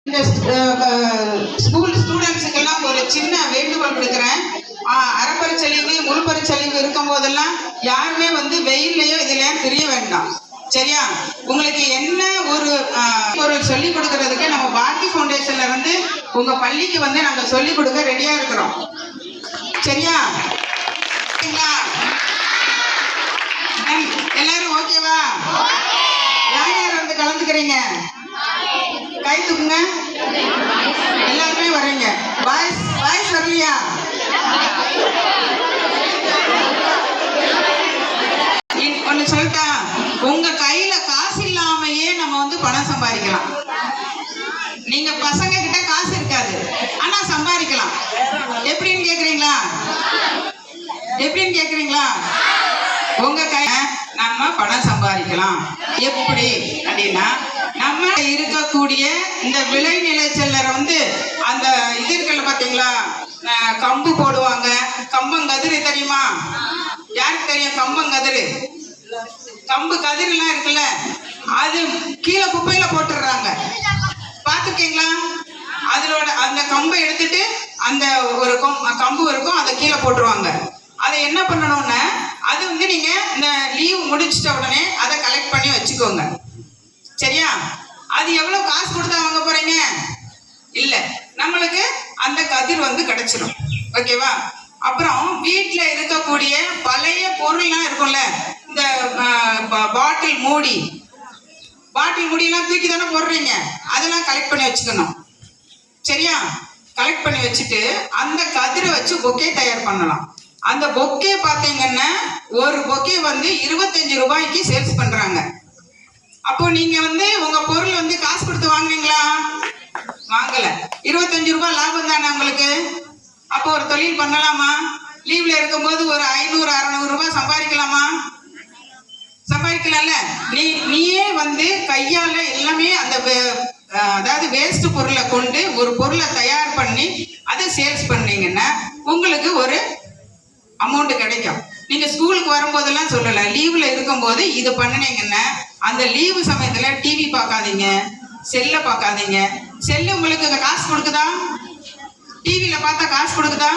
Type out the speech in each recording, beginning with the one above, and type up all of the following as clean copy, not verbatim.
இந்த ஸ்கூல் ஸ்டூடெண்ட்ஸுக்கெல்லாம் ஒரு சின்ன வேண்டுகோள் கொடுக்குறேன். அரைப்பரிச்சலிவு முழுப்பரிச்சலிவு இருக்கும் போதெல்லாம் யாருமே வெயில்லையோ இதுலையோ தெரிய வேண்டாம். சரியா? உங்களுக்கு என்ன ஒரு சொல்லிக் கொடுக்கறதுக்கு நம்ம பாரதி ஃபவுண்டேஷன்ல உங்க பள்ளிக்கு நாங்க சொல்லிக் கொடுக்க ரெடியா இருக்கிறோம். சரியா? எல்லாரும் ஓகேவா? யார் யார் கலந்துக்கிறீங்க? கை தூக்குங்க. எல்லாருமே வர்றீங்க. வாய்ஸ் வரலையா? ஒண்ணு சொல்லிட்டா, உங்க கையில காசு இல்லாமையே நம்ம பணம் சம்பாதிக்கலாம். நீங்க பசங்க கிட்ட காசு இருக்காது, ஆனா சம்பாதிக்கலாம். எப்படின்னு கேக்குறீங்களா? உங்க கை நம்ம பணம் சம்பாதிக்கலாம். எப்படி அப்படின்னா, நம்ம இருக்கக்கூடிய இந்த விளை நிலைச்செல்லரை அந்த இது இருக்குல்ல பாத்தீங்களா, கம்பு போடுவாங்க. கம்பங்கதிரு தெரியுமா? யாருக்கு தெரியும்? கம்பங்கதிரு, கம்பு கதிர் எல்லாம் இருக்குல்ல, அது கீழே குப்பையில போட்டுடுறாங்க. பாத்துருக்கீங்களா? அதோட அந்த கம்பை எடுத்துட்டு அந்த ஒரு கம்பு இருக்கும், அதை கீழே போட்டுருவாங்க. அதை என்ன பண்ணணும்னா, அது நீங்க இந்த லீவ் முடிச்சிட்ட உடனே அதை கலெக்ட் பண்ணி வச்சுக்கோங்க. சரியா? அது எவ்வளவு காசு கொடுத்தா வாங்க போறீங்க? இல்ல, நம்மளுக்கு அந்த கதிர் கிடைச்சிடும். ஓகேவா? அப்புறம் வீட்டுல இருக்கக்கூடிய பழைய பொருள்லாம் இருக்கும்ல, இந்த பாட்டில் மூடி எல்லாம் தூக்கி தானே போடுறீங்க, அதெல்லாம் கலெக்ட் பண்ணி வச்சுக்கணும். சரியா? கலெக்ட் பண்ணி வச்சுட்டு அந்த கதிரை வச்சு பொக்கே தயார் பண்ணலாம். அந்த பொக்கே பாத்தீங்கன்னா ஒரு பொக்கே 25 ரூபாய்க்கு சேல்ஸ் பண்றாங்க. அப்போ நீங்க உங்க பொருள் காசு கொடுத்து வாங்குறீங்களா? வாங்கல. 25 ரூபாய் லாபம் தானே உங்களுக்கு. அப்போ ஒரு தொழில் பண்ணலாமா? லீவ்ல இருக்கும்போது ஒரு 500-600 ரூபாய் சம்பாதிக்கலாமா? சம்பாதிக்கலாம்ல. நீயே கையால எல்லாமே அந்த அதாவது வேஸ்ட் பொருளை கொண்டு ஒரு பொருளை தயார் பண்ணி அதை சேல்ஸ் பண்ணீங்கன்னா உங்களுக்கு ஒரு அமௌண்ட் கிடைக்கும். நீங்க ஸ்கூலுக்கு வரும்போதெல்லாம் சொல்லல, லீவ்ல இருக்கும்போது இது பண்ணினீங்கன்னா அந்த லீவு சமயத்துல டிவி பார்க்காதீங்க, செல்ல பார்க்காதீங்க. செல்லு உங்களுக்கு காசு கொடுக்குதா? டிவியில பார்த்தா காசு கொடுக்குதா?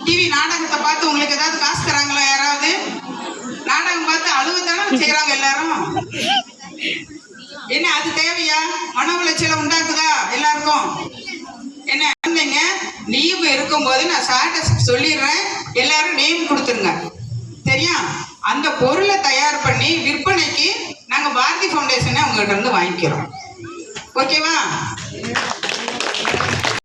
டிவி நாடகத்தை பார்த்து உங்களுக்கு ஏதாவது காசு தராங்களா? யாராவது நாடகம் பார்த்து அழுவதானே செய்யறாங்க எல்லாரும். என்ன அது தேவையா? மன உளைச்சலை உண்டாக்குதா எல்லாருக்கும்? என்ன லீவு இருக்கும்போது நான் சார்ட்ட சொல்லிடுறேன், எல்லாரும் நேம் கொடுத்துருங்க. சரியா? அந்த பொருளை தயார் பண்ணி விற்பனைக்கு நாங்க பாரதி ஃபவுண்டேஷனை உங்ககிட்ட வாங்கிக்கிறோம். ஓகேவா?